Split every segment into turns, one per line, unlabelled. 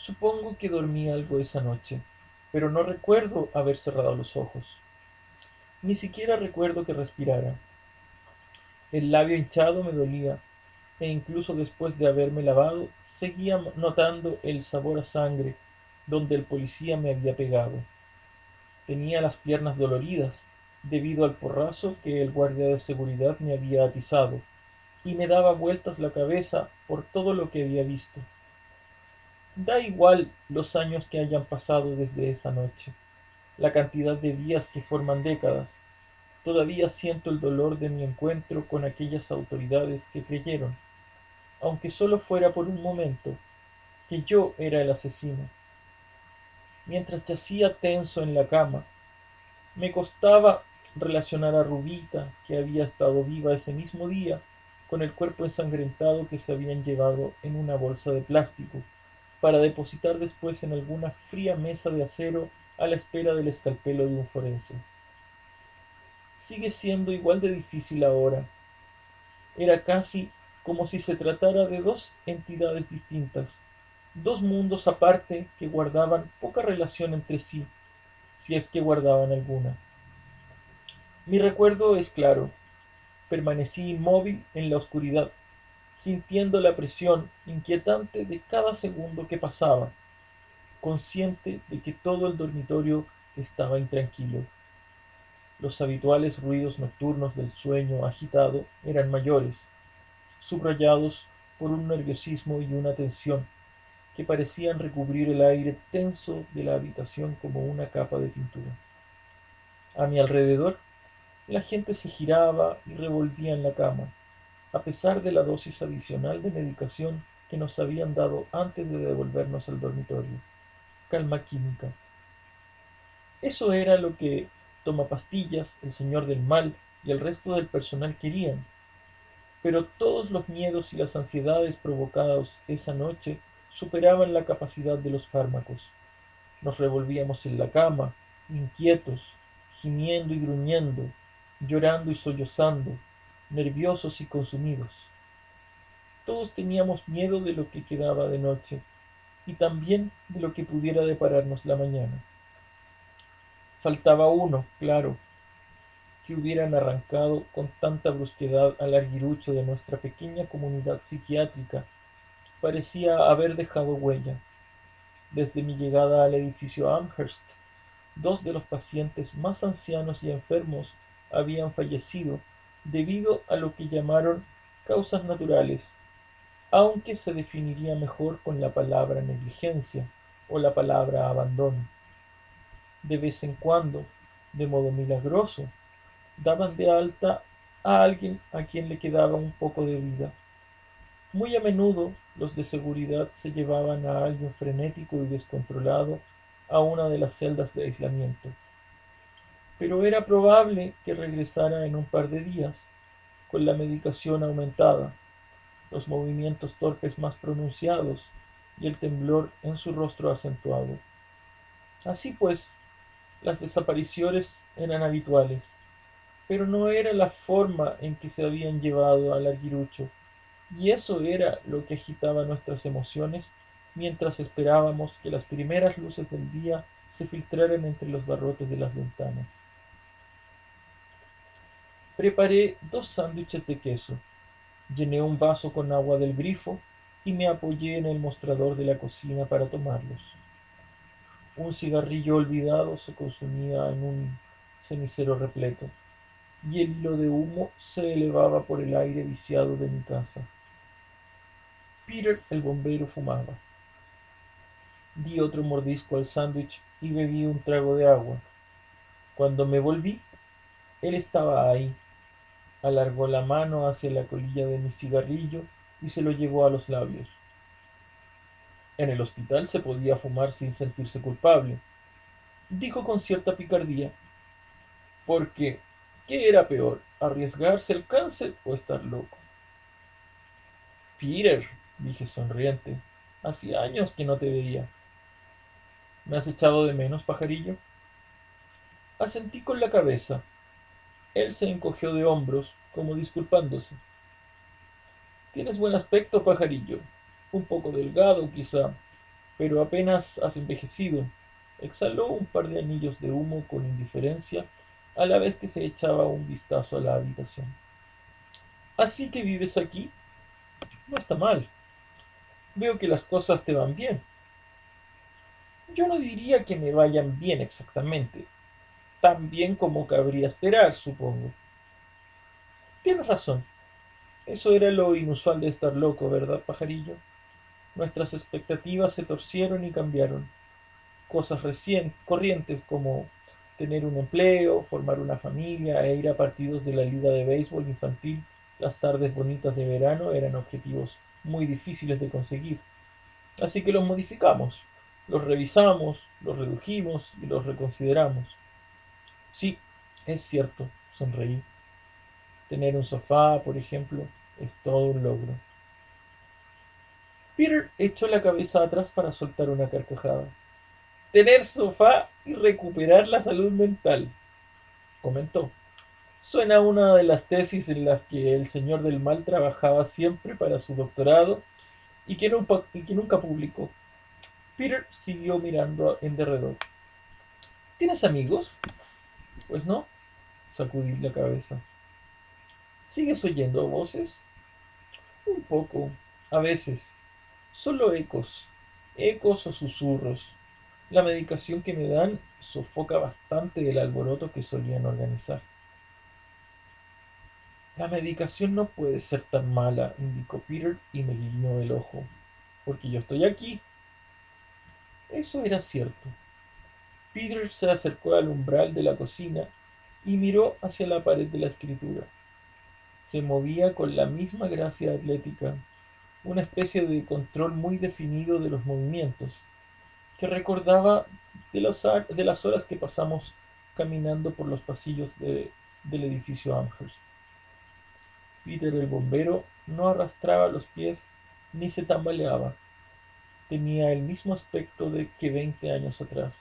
Supongo que dormí algo esa noche, pero no recuerdo haber cerrado los ojos. Ni siquiera recuerdo que respirara. El labio hinchado me dolía, e incluso después de haberme lavado, seguía notando el sabor a sangre donde el policía me había pegado. Tenía las piernas doloridas, debido al porrazo que el guardia de seguridad me había atizado, y me daba vueltas la cabeza por todo lo que había visto. Da igual los años que hayan pasado desde esa noche, la cantidad de días que forman décadas. Todavía siento el dolor de mi encuentro con aquellas autoridades que creyeron, aunque solo fuera por un momento, que yo era el asesino. Mientras yacía tenso en la cama, me costaba relacionar a Rubita, que había estado viva ese mismo día, con el cuerpo ensangrentado que se habían llevado en una bolsa de plástico, para depositar después en alguna fría mesa de acero a la espera del escalpelo de un forense. Sigue siendo igual de difícil ahora. Era casi como si se tratara de dos entidades distintas, dos mundos aparte que guardaban poca relación entre sí, si es que guardaban alguna. Mi recuerdo es claro. Permanecí inmóvil en la oscuridad, sintiendo la presión inquietante de cada segundo que pasaba, consciente de que todo el dormitorio estaba intranquilo. Los habituales ruidos nocturnos del sueño agitado eran mayores, subrayados por un nerviosismo y una tensión que parecían recubrir el aire tenso de la habitación como una capa de pintura. A mi alrededor, la gente se giraba y revolvía en la cama, a pesar de la dosis adicional de medicación que nos habían dado antes de devolvernos al dormitorio. Calma química. Eso era lo que Tomapastillas, el señor del mal y el resto del personal querían, pero todos los miedos y las ansiedades provocados esa noche superaban la capacidad de los fármacos. Nos revolvíamos en la cama, inquietos, gimiendo y gruñendo, llorando y sollozando, nerviosos y consumidos. Todos teníamos miedo de lo que quedaba de noche y también de lo que pudiera depararnos la mañana. Faltaba uno, claro, que hubieran arrancado con tanta brusquedad al arguirucho de nuestra pequeña comunidad psiquiátrica. Parecía haber dejado huella. Desde mi llegada al edificio Amherst, dos de los pacientes más ancianos y enfermos habían fallecido debido a lo que llamaron causas naturales, aunque se definiría mejor con la palabra negligencia o la palabra abandono. De vez en cuando, de modo milagroso, daban de alta a alguien a quien le quedaba un poco de vida. Muy a menudo los de seguridad se llevaban a alguien frenético y descontrolado a una de las celdas de aislamiento, pero era probable que regresara en un par de días, con la medicación aumentada, los movimientos torpes más pronunciados y el temblor en su rostro acentuado. Así pues, las desapariciones eran habituales, pero no era la forma en que se habían llevado al arguirucho, y eso era lo que agitaba nuestras emociones mientras esperábamos que las primeras luces del día se filtraran entre los barrotes de las ventanas. Preparé 2 sándwiches de queso, llené un vaso con agua del grifo y me apoyé en el mostrador de la cocina para tomarlos. Un cigarrillo olvidado se consumía en un cenicero repleto, y el hilo de humo se elevaba por el aire viciado de mi casa. Peter el bombero fumaba. Di otro mordisco al sándwich y bebí un trago de agua. Cuando me volví, él estaba ahí. Alargó la mano hacia la colilla de mi cigarrillo y se lo llevó a los labios. En el hospital se podía fumar sin sentirse culpable, dijo con cierta picardía, porque ¿qué era peor, arriesgarse al cáncer o estar loco? Peter, dije sonriente, hacía años que no te veía. ¿Me has echado de menos, pajarillo? Asentí con la cabeza. Él se encogió de hombros, como disculpándose. Tienes buen aspecto, pajarillo. Un poco delgado, quizá, pero apenas has envejecido. Exhaló un par de anillos de humo con indiferencia, a la vez que se echaba un vistazo a la habitación. Así que vives aquí. No está mal. Veo que las cosas te van bien. Yo no diría que me vayan bien exactamente. Tan bien como cabría esperar, supongo. Tienes razón. Eso era lo inusual de estar loco, ¿verdad, pajarillo? Nuestras expectativas se torcieron y cambiaron. Cosas recién corrientes como tener un empleo, formar una familia e ir a partidos de la liga de béisbol infantil las tardes bonitas de verano eran objetivos muy difíciles de conseguir. Así que los modificamos, los revisamos, los redujimos y los reconsideramos. Sí, es cierto, sonreí. Tener un sofá, por ejemplo, es todo un logro. Peter echó la cabeza atrás para soltar una carcajada. Tener sofá y recuperar la salud mental, comentó. Suena a una de las tesis en las que el señor del mal trabajaba siempre para su doctorado y que nunca publicó. Peter siguió mirando en derredor. ¿Tienes amigos? Pues no, sacudí la cabeza. ¿Sigues oyendo voces? Un poco, a veces. Solo ecos, ecos o susurros. La medicación que me dan sofoca bastante el alboroto que solían organizar. La medicación no puede ser tan mala, indicó Peter y me guiñó el ojo. Porque yo estoy aquí. Eso era cierto. Peter se acercó al umbral de la cocina y miró hacia la pared de la escritura. Se movía con la misma gracia atlética, una especie de control muy definido de los movimientos, que recordaba de las horas que pasamos caminando por los pasillos del edificio Amherst. Peter el bombero no arrastraba los pies ni se tambaleaba. Tenía el mismo aspecto de que 20 años atrás,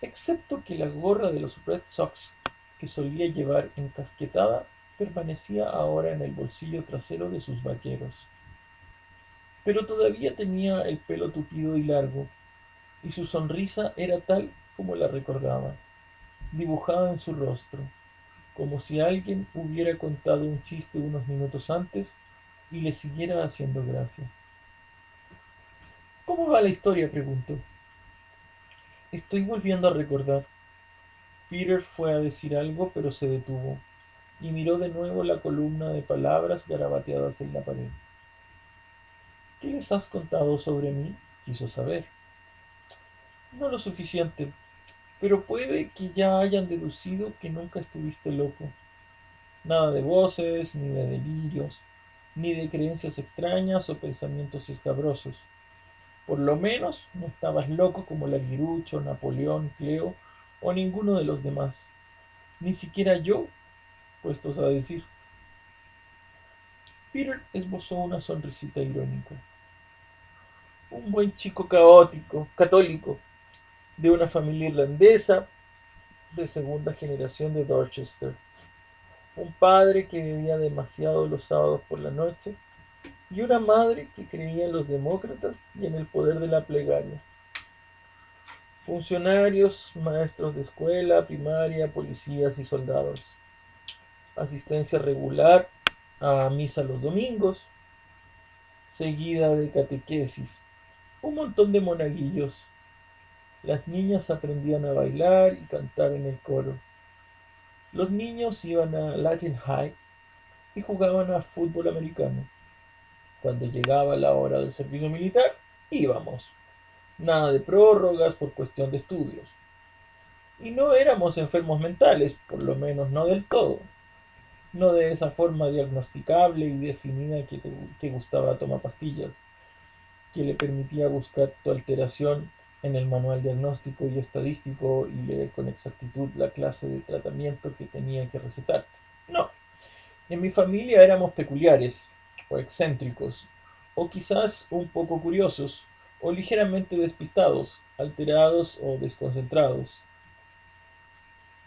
excepto que la gorra de los Red Sox que solía llevar encasquetada permanecía ahora en el bolsillo trasero de sus vaqueros. Pero todavía tenía el pelo tupido y largo, y su sonrisa era tal como la recordaba, dibujada en su rostro, como si alguien hubiera contado un chiste unos minutos antes y le siguiera haciendo gracia. ¿Cómo va la historia?, preguntó. Estoy volviendo a recordar. Peter fue a decir algo, pero se detuvo, y miró de nuevo la columna de palabras garabateadas en la pared. ¿Qué les has contado sobre mí?, quiso saber. No lo suficiente, pero puede que ya hayan deducido que nunca estuviste loco. Nada de voces, ni de delirios, ni de creencias extrañas o pensamientos escabrosos. Por lo menos no estabas loco como Larguirucho, Napoleón, Cleo o ninguno de los demás. Ni siquiera yo, puestos a decir. Peter esbozó una sonrisita irónica. Un buen chico caótico, católico, de una familia irlandesa de segunda generación de Dorchester. Un padre que bebía demasiado los sábados por la noche y una madre que creía en los demócratas y en el poder de la plegaria. Funcionarios, maestros de escuela, primaria, policías y soldados. Asistencia regular a misa los domingos, seguida de catequesis. Un montón de monaguillos. Las niñas aprendían a bailar y cantar en el coro. Los niños iban a Latin High y jugaban a fútbol americano. Cuando llegaba la hora del servicio militar, íbamos. Nada de prórrogas por cuestión de estudios. Y no éramos enfermos mentales, por lo menos no del todo. No de esa forma diagnosticable y definida que Gustavo toma pastillas, que le permitía buscar tu alteración en el manual diagnóstico y estadístico y leer con exactitud la clase de tratamiento que tenía que recetarte. No, en mi familia éramos peculiares, o excéntricos, o quizás un poco curiosos, o ligeramente despistados, alterados o desconcentrados.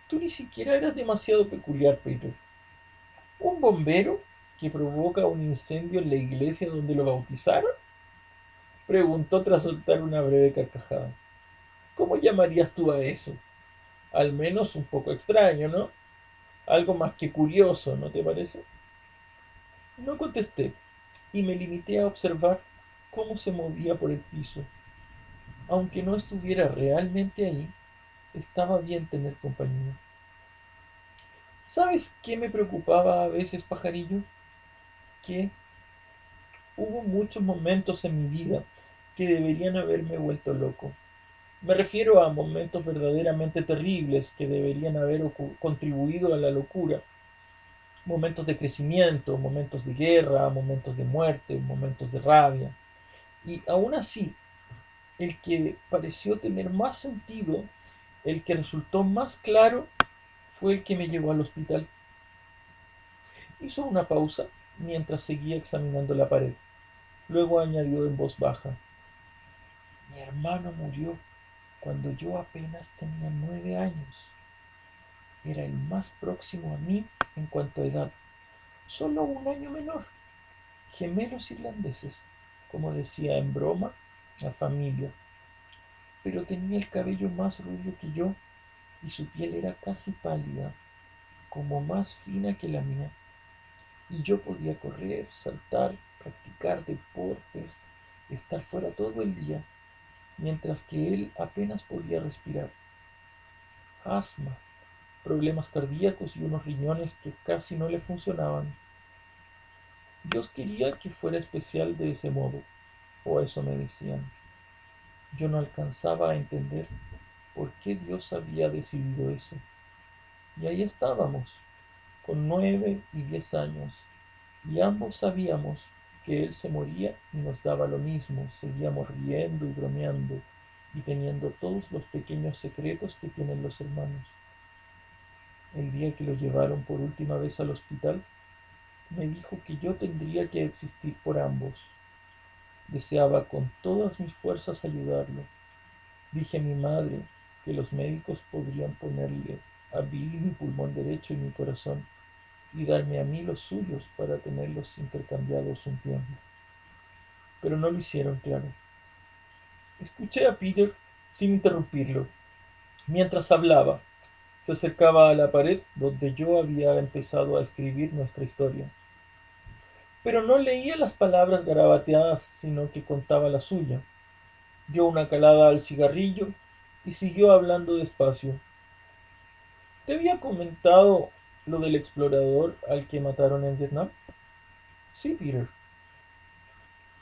Tú ni siquiera eras demasiado peculiar, Peter. ¿Un bombero que provoca un incendio en la iglesia donde lo bautizaron? Preguntó tras soltar una breve carcajada. ¿Cómo llamarías tú a eso? Al menos un poco extraño, ¿no? Algo más que curioso, ¿no te parece? No contesté y me limité a observar cómo se movía por el piso. Aunque no estuviera realmente ahí, estaba bien tener compañía. ¿Sabes qué me preocupaba a veces, pajarillo? Que hubo muchos momentos en mi vida que deberían haberme vuelto loco. Me refiero a momentos verdaderamente terribles que deberían haber contribuido a la locura. Momentos de crecimiento, momentos de guerra, momentos de muerte, momentos de rabia. Y aún así, el que pareció tener más sentido, el que resultó más claro, fue el que me llevó al hospital. Hizo una pausa mientras seguía examinando la pared. Luego añadió en voz baja: Mi hermano murió cuando yo apenas tenía 9 años. Era el más próximo a mí en cuanto a edad, solo un año menor. Gemelos irlandeses, como decía en broma la familia, pero tenía el cabello más rubio que yo y su piel era casi pálida, como más fina que la mía. Y yo podía correr, saltar, practicar deportes, estar fuera todo el día, mientras que él apenas podía respirar. Asma, problemas cardíacos y unos riñones que casi no le funcionaban. Dios quería que fuera especial de ese modo, o eso me decían. Yo no alcanzaba a entender por qué Dios había decidido eso. Y ahí estábamos, con 9 y 10 años, y ambos sabíamos que Él se moría y nos daba lo mismo. Seguíamos riendo y bromeando y teniendo todos los pequeños secretos que tienen los hermanos. El día que lo llevaron por última vez al hospital, me dijo que yo tendría que existir por ambos. Deseaba con todas mis fuerzas ayudarlo. Dije a mi madre que los médicos podrían ponerle a Billy mi pulmón derecho y mi corazón y darme a mí los suyos para tenerlos intercambiados un tiempo. Pero no lo hicieron, claro. Escuché a Peter sin interrumpirlo. Mientras hablaba, se acercaba a la pared donde yo había empezado a escribir nuestra historia. Pero no leía las palabras garabateadas, sino que contaba la suya. Dio una calada al cigarrillo y siguió hablando despacio. ¿Te había comentado lo del explorador al que mataron en Vietnam? Sí, Peter.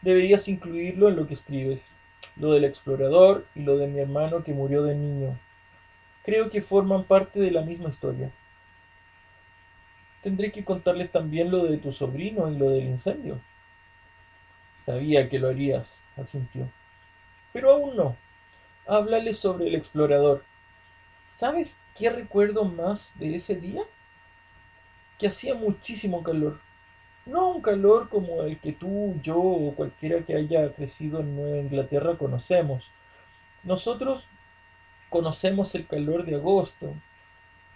Deberías incluirlo en lo que escribes. Lo del explorador y lo de mi hermano que murió de niño. Creo que forman parte de la misma historia. Tendré que contarles también lo de tu sobrino y lo del incendio. Sabía que lo harías, asintió. Pero aún no. Háblales sobre el explorador. ¿Sabes qué recuerdo más de ese día? Que hacía muchísimo calor. No un calor como el que tú, yo o cualquiera que haya crecido en Nueva Inglaterra conocemos. Nosotros conocemos el calor de agosto,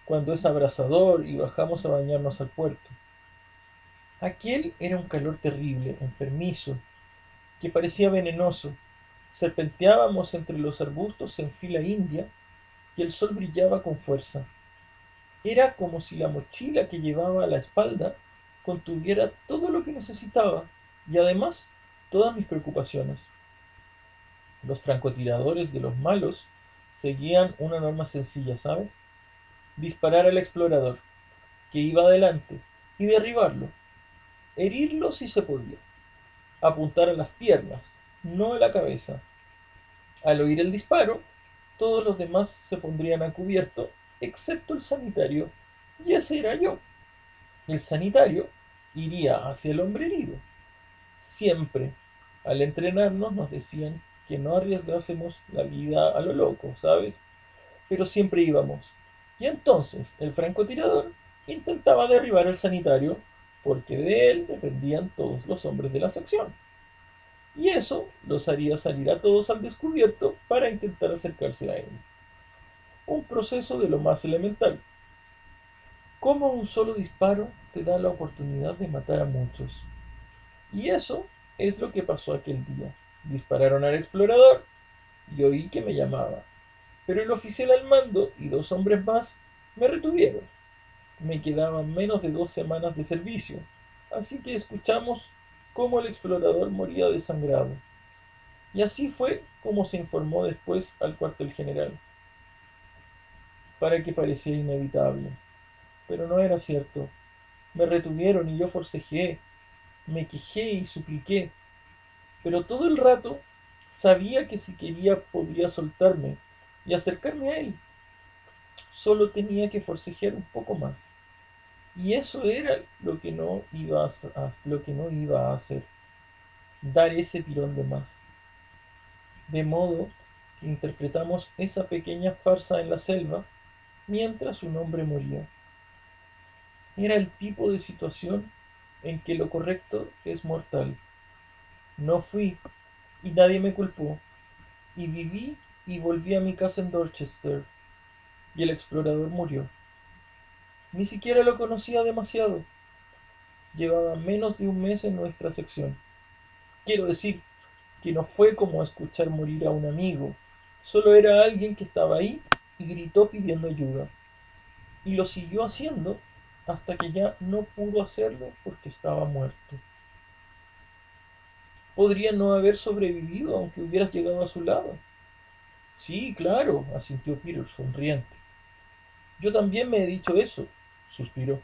cuando es abrasador y bajamos a bañarnos al puerto. Aquel era un calor terrible, enfermizo, que parecía venenoso. Serpenteábamos entre los arbustos en fila india y el sol brillaba con fuerza. Era como si la mochila que llevaba a la espalda contuviera todo lo que necesitaba y además todas mis preocupaciones. Los francotiradores de los malos seguían una norma sencilla, ¿sabes? Disparar al explorador, que iba adelante, y derribarlo. Herirlo si se podía. Apuntar a las piernas, no a la cabeza. Al oír el disparo, todos los demás se pondrían a cubierto, excepto el sanitario, y ese era yo. El sanitario iría hacia el hombre herido. Siempre, al entrenarnos, nos decían que no arriesgásemos la vida a lo loco, ¿sabes? Pero siempre íbamos. Y entonces el francotirador intentaba derribar al sanitario porque de él dependían todos los hombres de la sección. Y eso los haría salir a todos al descubierto para intentar acercarse a él. Un proceso de lo más elemental. Cómo un solo disparo te da la oportunidad de matar a muchos. Y eso es lo que pasó aquel día. Dispararon al explorador y oí que me llamaba, pero el oficial al mando y 2 hombres más me retuvieron. Me quedaban menos de 2 semanas de servicio, así que escuchamos cómo el explorador moría desangrado. Y así fue como se informó después al cuartel general, para que parecía inevitable. Pero no era cierto. Me retuvieron y yo forcejeé, me quejé y supliqué, pero todo el rato sabía que si quería podría soltarme y acercarme a él. Solo tenía que forcejear un poco más. Y eso era lo que no iba a hacer, dar ese tirón de más. De modo que interpretamos esa pequeña farsa en la selva mientras un hombre moría. Era el tipo de situación en que lo correcto es mortal. No fui y nadie me culpó, y viví y volví a mi casa en Dorchester, y el explorador murió. Ni siquiera lo conocía demasiado. Llevaba menos de un mes en nuestra sección. Quiero decir que no fue como escuchar morir a un amigo, solo era alguien que estaba ahí y gritó pidiendo ayuda. Y lo siguió haciendo hasta que ya no pudo hacerlo porque estaba muerto. Podría no haber sobrevivido aunque hubieras llegado a su lado. Sí, claro, asintió Peter, sonriente. Yo también me he dicho eso, suspiró.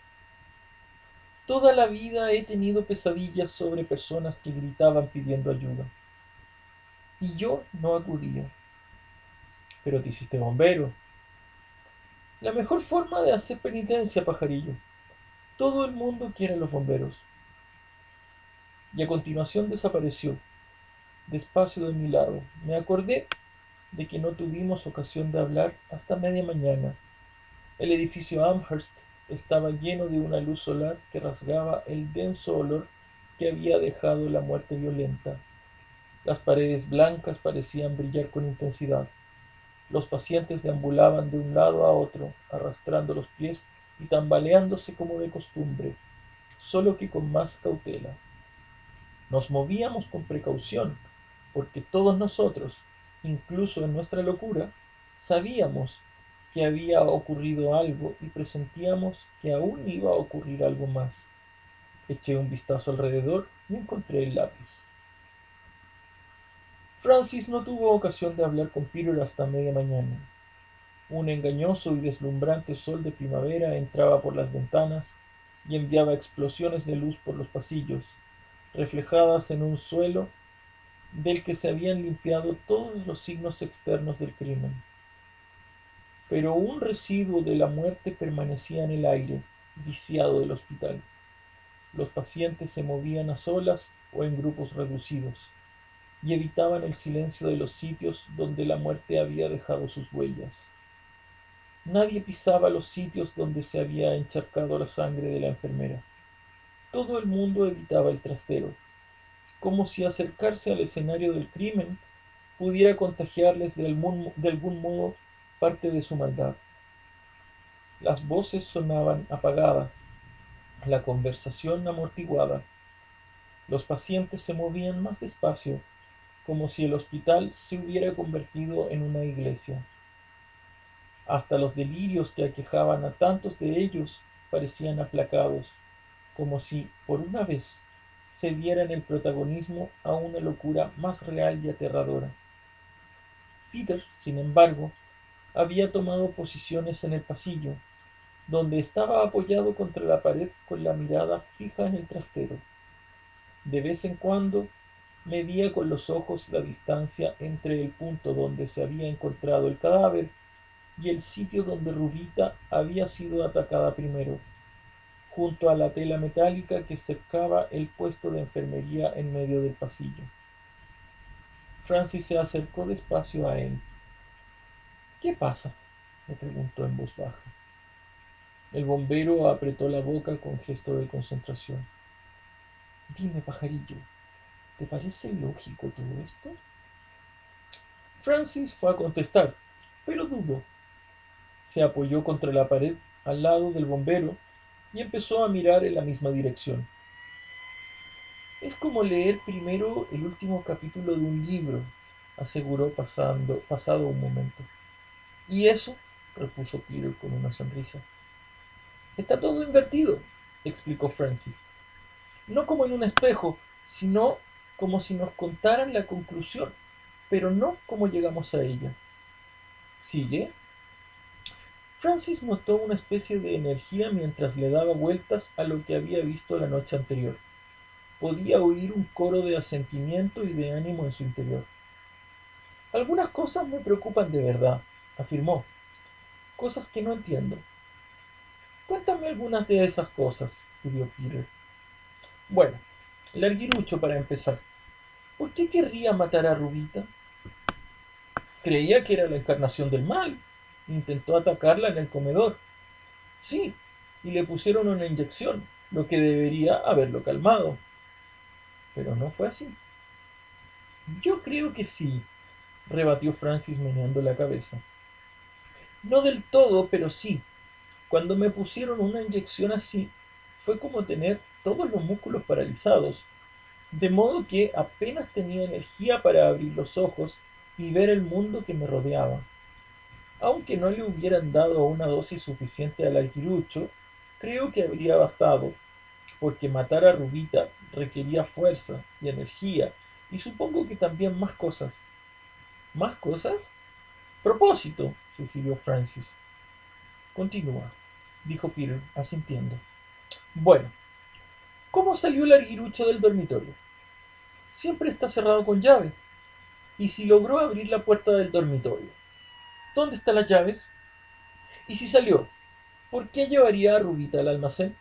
Toda la vida he tenido pesadillas sobre personas que gritaban pidiendo ayuda. Y yo no acudía. Pero te hiciste bombero. La mejor forma de hacer penitencia, pajarillo. Todo el mundo quiere a los bomberos. Y a continuación desapareció, despacio de mi lado. Me acordé de que no tuvimos ocasión de hablar hasta media mañana. El edificio Amherst estaba lleno de una luz solar que rasgaba el denso olor que había dejado la muerte violenta. Las paredes blancas parecían brillar con intensidad. Los pacientes deambulaban de un lado a otro, arrastrando los pies y tambaleándose como de costumbre, solo que con más cautela. Nos movíamos con precaución, porque todos nosotros, incluso en nuestra locura, sabíamos que había ocurrido algo y presentíamos que aún iba a ocurrir algo más. Eché un vistazo alrededor y encontré el lápiz. Francis no tuvo ocasión de hablar con Peter hasta media mañana. Un engañoso y deslumbrante sol de primavera entraba por las ventanas y enviaba explosiones de luz por los pasillos, reflejadas en un suelo del que se habían limpiado todos los signos externos del crimen. Pero un residuo de la muerte permanecía en el aire viciado del hospital. Los pacientes se movían a solas o en grupos reducidos y evitaban el silencio de los sitios donde la muerte había dejado sus huellas. Nadie pisaba los sitios donde se había encharcado la sangre de la enfermera. Todo el mundo evitaba el trastero, como si acercarse al escenario del crimen pudiera contagiarles de algún modo parte de su maldad. Las voces sonaban apagadas, la conversación amortiguada. Los pacientes se movían más despacio, como si el hospital se hubiera convertido en una iglesia. Hasta los delirios que aquejaban a tantos de ellos parecían aplacados, como si, por una vez, se dieran el protagonismo a una locura más real y aterradora. Peter, sin embargo, había tomado posiciones en el pasillo, donde estaba apoyado contra la pared con la mirada fija en el trastero. De vez en cuando medía con los ojos la distancia entre el punto donde se había encontrado el cadáver y el sitio donde Rubita había sido atacada primero, junto a la tela metálica que cercaba el puesto de enfermería en medio del pasillo. Francis se acercó despacio a él. ¿Qué pasa?, le preguntó en voz baja. El bombero apretó la boca con gesto de concentración. Dime, pajarillo, ¿te parece lógico todo esto? Francis fue a contestar, pero dudó. Se apoyó contra la pared al lado del bombero y empezó a mirar en la misma dirección. Es como leer primero el último capítulo de un libro, aseguró pasado un momento. ¿Y eso? Repuso Peter con una sonrisa. Está todo invertido, explicó Francis. No como en un espejo, sino como si nos contaran la conclusión, pero no cómo llegamos a ella. ¿Sigue? Francis notó una especie de energía mientras le daba vueltas a lo que había visto la noche anterior. Podía oír un coro de asentimiento y de ánimo en su interior. Algunas cosas me preocupan de verdad, afirmó. Cosas que no entiendo. Cuéntame algunas de esas cosas, pidió Peter. Bueno, Larguirucho para empezar. ¿Por qué querría matar a Rubita? Creía que era la encarnación del mal. Intentó atacarla en el comedor. Sí, y le pusieron una inyección, lo que debería haberlo calmado. Pero no fue así. Yo creo que sí, rebatió Francis meneando la cabeza. No del todo, pero sí. Cuando me pusieron una inyección así, fue como tener todos los músculos paralizados, de modo que apenas tenía energía para abrir los ojos y ver el mundo que me rodeaba. Aunque no le hubieran dado una dosis suficiente al alquirucho, creo que habría bastado, porque matar a Rubita requería fuerza y energía, y supongo que también más cosas. ¿Más cosas? Propósito, sugirió Francis. Continúa, dijo Peter, asintiendo. Bueno, ¿cómo salió el arguirucho del dormitorio? Siempre está cerrado con llave. ¿Y si logró abrir la puerta del dormitorio? ¿Dónde están las llaves? ¿Y si salió? ¿Por qué llevaría a Rubita al almacén?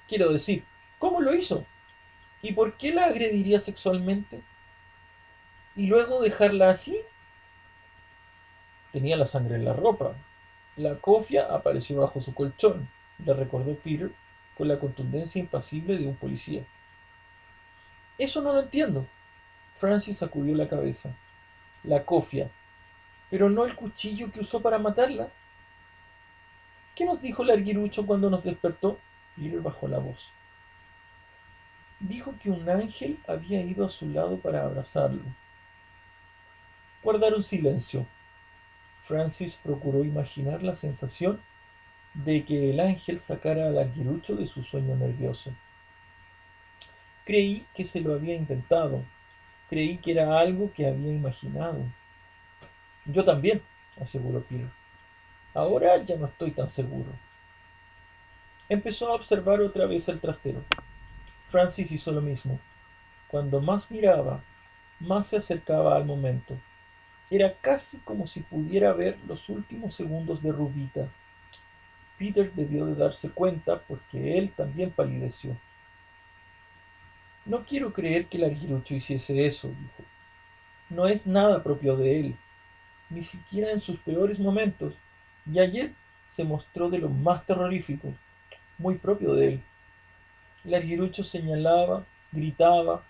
Quiero decir, ¿cómo lo hizo? ¿Y por qué la agrediría sexualmente? ¿Y luego dejarla así? Tenía la sangre en la ropa. La cofia apareció bajo su colchón, le recordó Peter con la contundencia impasible de un policía. Eso no lo entiendo. Francis sacudió la cabeza. La cofia, pero no el cuchillo que usó para matarla. ¿Qué nos dijo el arguirucho cuando nos despertó? Peter bajó la voz. Dijo que un ángel había ido a su lado para abrazarlo. Guardaron silencio. Francis procuró imaginar la sensación de que el ángel sacara al arguirucho de su sueño nervioso. Creí que se lo había inventado. Creí que era algo que había imaginado. Yo también, aseguró Peter. Ahora ya no estoy tan seguro. Empezó a observar otra vez el trastero. Francis hizo lo mismo. Cuando más miraba, más se acercaba al momento. Era casi como si pudiera ver los últimos segundos de Rubita. Peter debió de darse cuenta porque él también palideció. No quiero creer que el arguirucho hiciese eso, dijo. No es nada propio de él, ni siquiera en sus peores momentos, y ayer se mostró de lo más terrorífico, muy propio de él. El arguirucho señalaba, gritaba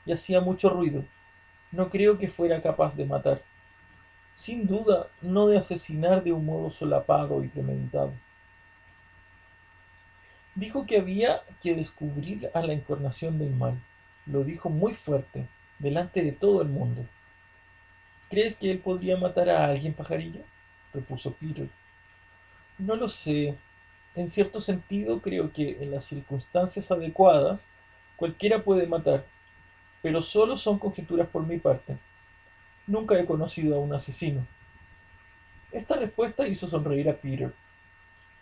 y hacía mucho ruido. No creo que fuera capaz de matar. Sin duda, no de asesinar de un modo solapado y premeditado. Dijo que había que descubrir a la encarnación del mal. Lo dijo muy fuerte, delante de todo el mundo. ¿Crees que él podría matar a alguien, pajarillo? Repuso Peter. No lo sé. En cierto sentido, creo que en las circunstancias adecuadas, cualquiera puede matar, pero solo son conjeturas por mi parte. Nunca he conocido a un asesino. Esta respuesta hizo sonreír a Peter.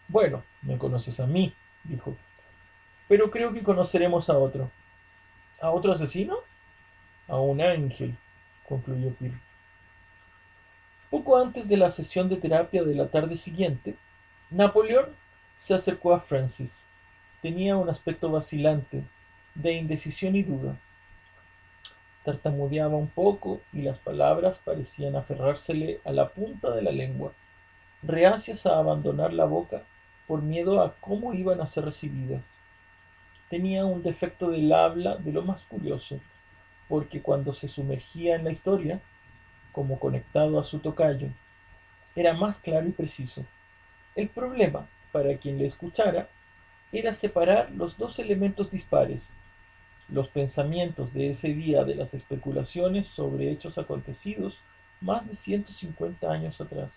Bueno, me conoces a mí, dijo, pero creo que conoceremos a otro. ¿A otro asesino? A un ángel, concluyó Peter. Poco antes de la sesión de terapia de la tarde siguiente, Napoleón se acercó a Francis. Tenía un aspecto vacilante, de indecisión y duda. Tartamudeaba un poco y las palabras parecían aferrársele a la punta de la lengua, reacias a abandonar la boca por miedo a cómo iban a ser recibidas. Tenía un defecto del habla de lo más curioso, porque cuando se sumergía en la historia, como conectado a su tocayo, era más claro y preciso. El problema, para quien le escuchara, era separar los dos elementos dispares, los pensamientos de ese día de las especulaciones sobre hechos acontecidos más de 150 años atrás.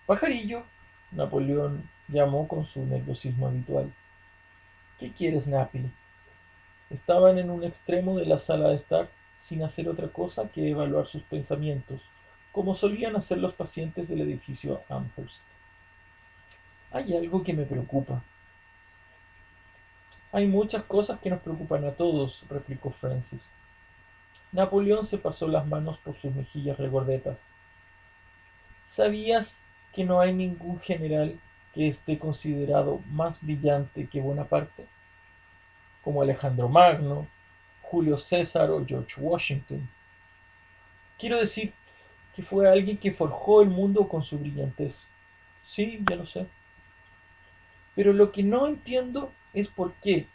Pajarillo, Napoleón llamó con su nerviosismo habitual. ¿Qué quieres, Napi? Estaban en un extremo de la sala de estar sin hacer otra cosa que evaluar sus pensamientos, como solían hacer los pacientes del edificio Amherst. Hay algo que me preocupa. Hay muchas cosas que nos preocupan a todos, replicó Francis. Napoleón se pasó las manos por sus mejillas regordetas. ¿Sabías que no hay ningún general que esté considerado más brillante que Bonaparte? Como Alejandro Magno, Julio César o George Washington. Quiero decir que fue alguien que forjó el mundo con su brillantez. Sí, ya lo sé. Pero lo que no entiendo es por qué,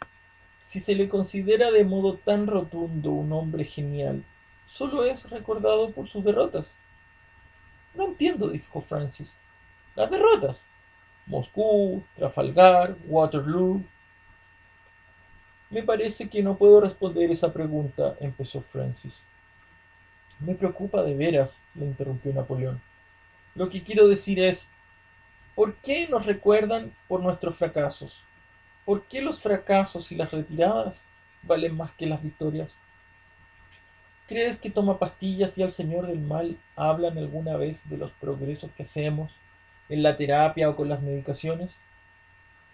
si se le considera de modo tan rotundo un hombre genial, solo es recordado por sus derrotas. No entiendo, dijo Francis. Las derrotas. Moscú, Trafalgar, Waterloo. Me parece que no puedo responder esa pregunta, empezó Francis. Me preocupa de veras, le interrumpió Napoleón. Lo que quiero decir es, ¿por qué nos recuerdan por nuestros fracasos? ¿Por qué los fracasos y las retiradas valen más que las victorias? ¿Crees que toma pastillas y al señor del mal hablan alguna vez de los progresos que hacemos en la terapia o con las medicaciones?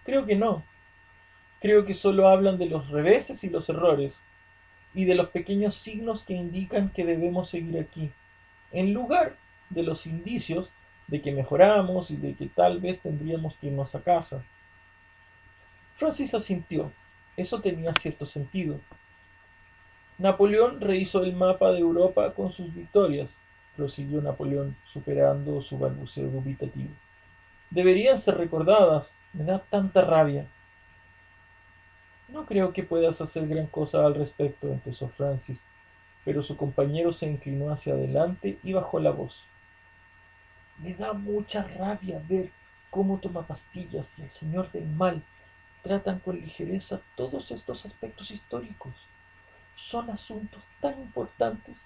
Creo que no. Creo que solo hablan de los reveses y los errores, y de los pequeños signos que indican que debemos seguir aquí, en lugar de los indicios de que mejoramos y de que tal vez tendríamos que irnos a casa. Francis asintió. Eso tenía cierto sentido. Napoleón rehizo el mapa de Europa con sus victorias, prosiguió Napoleón, superando su balbuceo dubitativo. Deberían ser recordadas. Me da tanta rabia. No creo que puedas hacer gran cosa al respecto, empezó Francis, pero su compañero se inclinó hacia adelante y bajó la voz. Me da mucha rabia ver cómo toma pastillas y el señor del mal tratan con ligereza todos estos aspectos históricos. Son asuntos tan importantes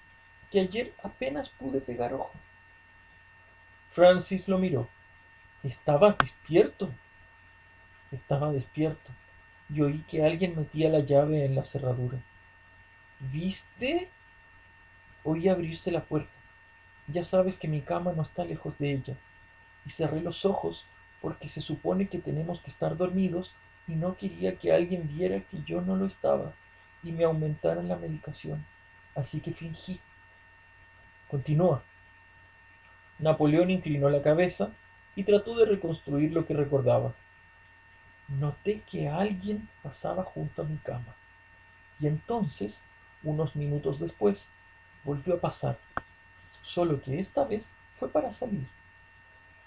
que ayer apenas pude pegar ojo. Francis lo miró. ¿Estabas despierto? Estaba despierto y oí que alguien metía la llave en la cerradura. ¿Viste? Oí abrirse la puerta. Ya sabes que mi cama no está lejos de ella. Y cerré los ojos porque se supone que tenemos que estar dormidos y no quería que alguien viera que yo no lo estaba y me aumentaran la medicación. Así que fingí. Continúa. Napoleón inclinó la cabeza y trató de reconstruir lo que recordaba. Noté que alguien pasaba junto a mi cama. Y entonces, unos minutos después, volvió a pasar, solo que esta vez fue para salir.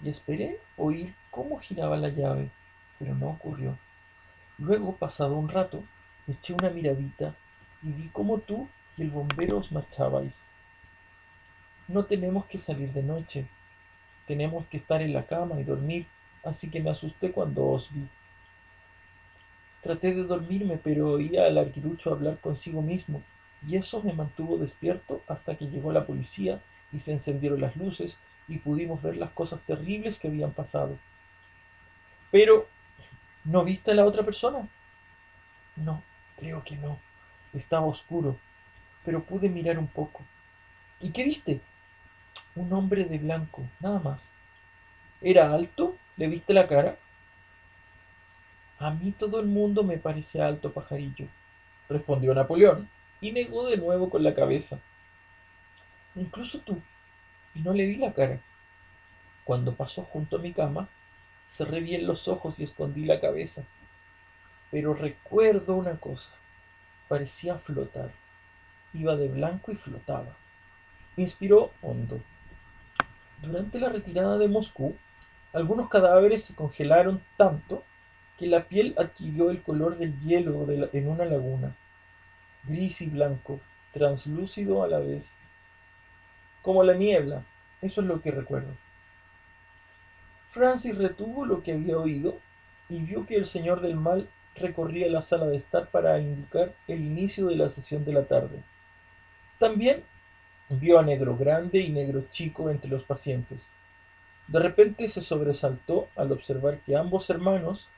Y esperé oír cómo giraba la llave, pero no ocurrió. Luego, pasado un rato, eché una miradita y vi cómo tú y el bombero os marchabais. No tenemos que salir de noche, tenemos que estar en la cama y dormir, así que me asusté cuando os vi. Traté de dormirme, pero oía al arguirucho hablar consigo mismo, y eso me mantuvo despierto hasta que llegó la policía y se encendieron las luces y pudimos ver las cosas terribles que habían pasado. Pero, ¿no viste a la otra persona? No, creo que no. Estaba oscuro, pero pude mirar un poco. ¿Y qué viste? Un hombre de blanco, nada más. ¿Era alto? ¿Le viste la cara? A mí todo el mundo me parece alto, pajarillo, respondió Napoleón, y negó de nuevo con la cabeza. Incluso tú. Y no le vi la cara. Cuando pasó junto a mi cama, cerré bien los ojos y escondí la cabeza. Pero recuerdo una cosa. Parecía flotar. Iba de blanco y flotaba. Inspiró hondo. Durante la retirada de Moscú, algunos cadáveres se congelaron tanto que la piel adquirió el color del hielo en una laguna, gris y blanco, translúcido a la vez, como la niebla. Eso es lo que recuerdo. Francis retuvo lo que había oído y vio que el señor del mal recorría la sala de estar para indicar el inicio de la sesión de la tarde. También vio a Negro Grande y Negro Chico entre los pacientes. De repente se sobresaltó al observar que ambos hermanos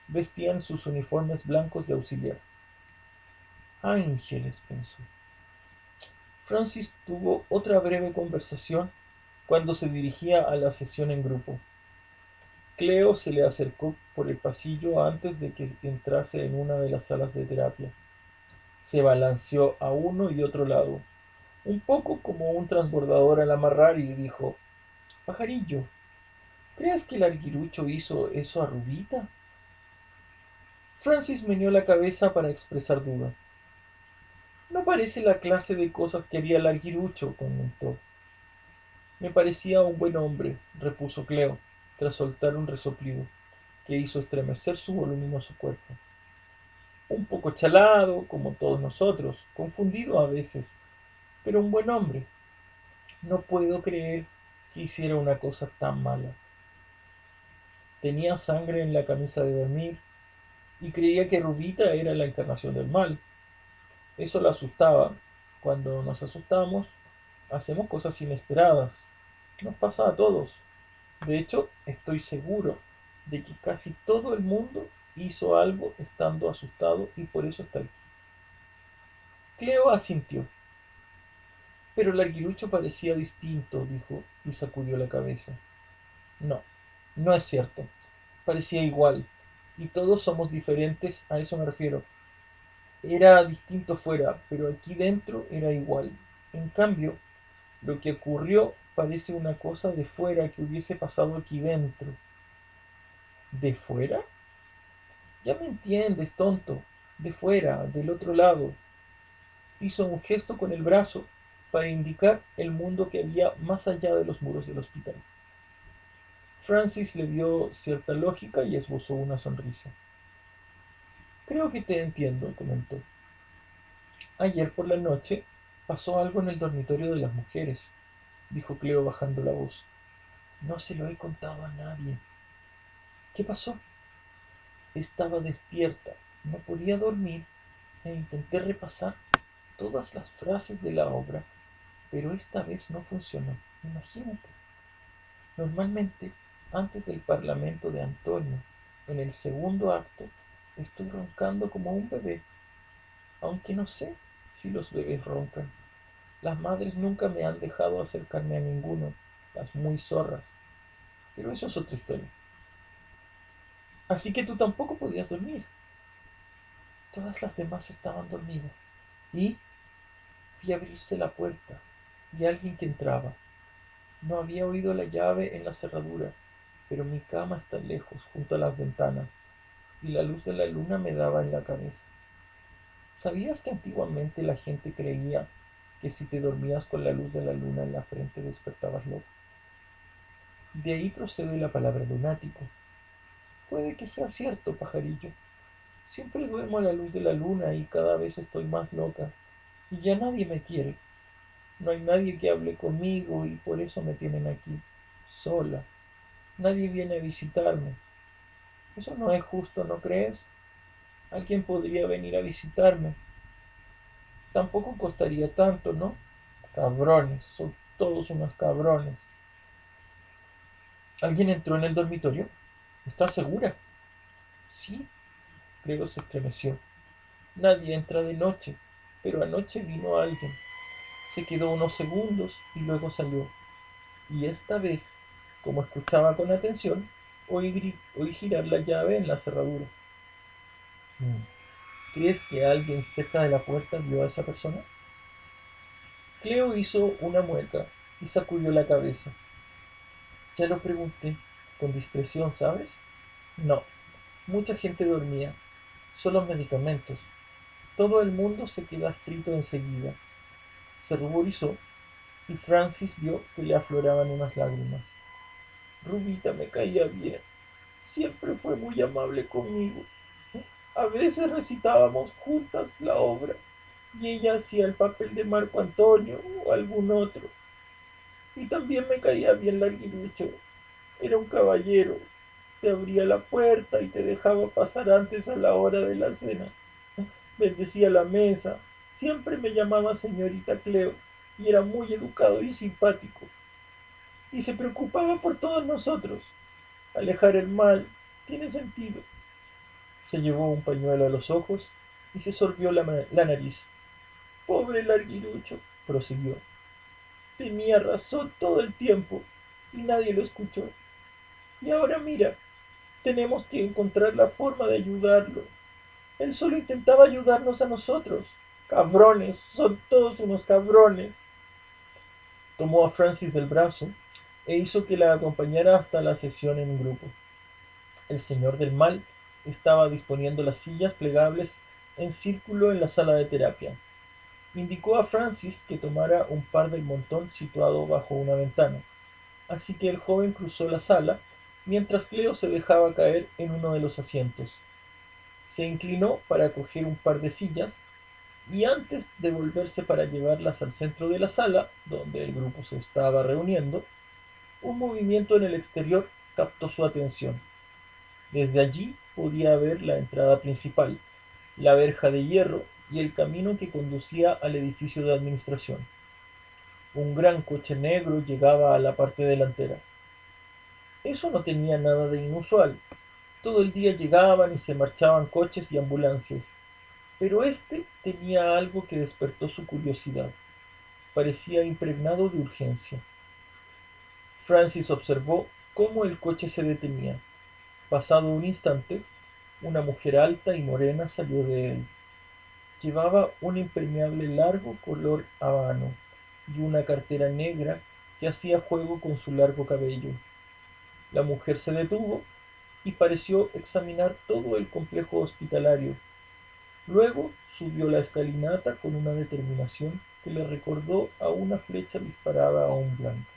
vestían sus uniformes blancos de auxiliar. Ángeles, pensó. Francis tuvo otra breve conversación cuando se dirigía a la sesión en grupo. Cleo se le acercó por el pasillo antes de que entrase en una de las salas de terapia. Se balanceó a uno y otro lado, un poco como un transbordador al amarrar, y dijo: Pajarillo, ¿crees que el arguirucho hizo eso a Rubita? Francis meneó la cabeza para expresar duda. No parece la clase de cosas que haría el arguirucho, comentó. Me parecía un buen hombre, repuso Cleo, tras soltar un resoplido que hizo estremecer su voluminoso cuerpo. Un poco chalado, como todos nosotros, confundido a veces, pero un buen hombre. No puedo creer que hiciera una cosa tan mala. Tenía sangre en la camisa de dormir y creía que Rubita era la encarnación del mal. Eso la asustaba. Cuando nos asustamos, hacemos cosas inesperadas. Nos pasa a todos. De hecho, estoy seguro de que casi todo el mundo hizo algo estando asustado y por eso está aquí. Cleo asintió. Pero el arguirucho parecía distinto, dijo, y sacudió la cabeza. No, no es cierto. Parecía igual. Y todos somos diferentes, a eso me refiero. Era distinto fuera, pero aquí dentro era igual. En cambio, lo que ocurrió parece una cosa de fuera que hubiese pasado aquí dentro. ¿De fuera? Ya me entiendes, tonto. De fuera, del otro lado. Hizo un gesto con el brazo para indicar el mundo que había más allá de los muros del hospital. Francis le dio cierta lógica y esbozó una sonrisa. Creo que te entiendo, comentó. Ayer por la noche pasó algo en el dormitorio de las mujeres, dijo Cleo bajando la voz. No se lo he contado a nadie. ¿Qué pasó? Estaba despierta, no podía dormir e intenté repasar todas las frases de la obra, pero esta vez no funcionó. Imagínate. Normalmente, antes del parlamento de Antonio, en el segundo acto, estoy roncando como un bebé, aunque no sé si los bebés roncan. Las madres nunca me han dejado acercarme a ninguno, las muy zorras, pero eso es otra historia. Así que tú tampoco podías dormir. Todas las demás estaban dormidas. Y vi abrirse la puerta y alguien que entraba. No había oído la llave en la cerradura, pero mi cama está lejos, junto a las ventanas, y la luz de la luna me daba en la cabeza. ¿Sabías que antiguamente la gente creía que si te dormías con la luz de la luna en la frente despertabas loco? De ahí procede la palabra lunático. Puede que sea cierto, pajarillo. Siempre duermo a la luz de la luna y cada vez estoy más loca. Y ya nadie me quiere. No hay nadie que hable conmigo y por eso me tienen aquí, sola. Nadie viene a visitarme. Eso no es justo, ¿no crees? Alguien podría venir a visitarme. Tampoco costaría tanto, ¿no? Cabrones, son todos unos cabrones. ¿Alguien entró en el dormitorio? ¿Estás segura? Sí, Cleo se estremeció. Nadie entra de noche, pero anoche vino alguien. Se quedó unos segundos y luego salió. Y esta vez, como escuchaba con atención, oí girar la llave en la cerradura. ¿Crees que alguien cerca de la puerta vio a esa persona? Cleo hizo una mueca y sacudió la cabeza. Ya lo pregunté, con discreción, ¿sabes? No, mucha gente dormía, solo medicamentos. Todo el mundo se queda frito enseguida. Se ruborizó y Francis vio que le afloraban unas lágrimas. Rubita me caía bien. Siempre fue muy amable conmigo. A veces recitábamos juntas la obra y ella hacía el papel de Marco Antonio o algún otro. Y también me caía bien Larguirucho. Era un caballero. te abría la puerta y te dejaba pasar antes a la hora de la cena. Bendecía la mesa. Siempre me llamaba señorita Cleo y era muy educado y simpático. Y se preocupaba por todos nosotros. Alejar el mal tiene sentido. Se llevó un pañuelo a los ojos y se sorbió la nariz. Pobre larguirucho, prosiguió. Tenía razón todo el tiempo y nadie lo escuchó. Y ahora mira, tenemos que encontrar la forma de ayudarlo. Él solo intentaba ayudarnos a nosotros. Cabrones, son todos unos cabrones. Tomó a Francis del brazo e hizo que la acompañara hasta la sesión en grupo. El señor del mal estaba disponiendo las sillas plegables en círculo en la sala de terapia. Indicó a Francis que tomara un par del montón situado bajo una ventana, así que el joven cruzó la sala mientras Cleo se dejaba caer en uno de los asientos. Se inclinó para coger un par de sillas y antes de volverse para llevarlas al centro de la sala, donde el grupo se estaba reuniendo, un movimiento en el exterior captó su atención. Desde allí podía ver la entrada principal, la verja de hierro y el camino que conducía al edificio de administración. Un gran coche negro llegaba a la parte delantera. Eso no tenía nada de inusual. Todo el día llegaban y se marchaban coches y ambulancias. Pero este tenía algo que despertó su curiosidad. Parecía impregnado de urgencia. Francis observó cómo el coche se detenía. Pasado un instante, una mujer alta y morena salió de él. Llevaba un impermeable largo color habano y una cartera negra que hacía juego con su largo cabello. La mujer se detuvo y pareció examinar todo el complejo hospitalario. Luego subió la escalinata con una determinación que le recordó a una flecha disparada a un blanco.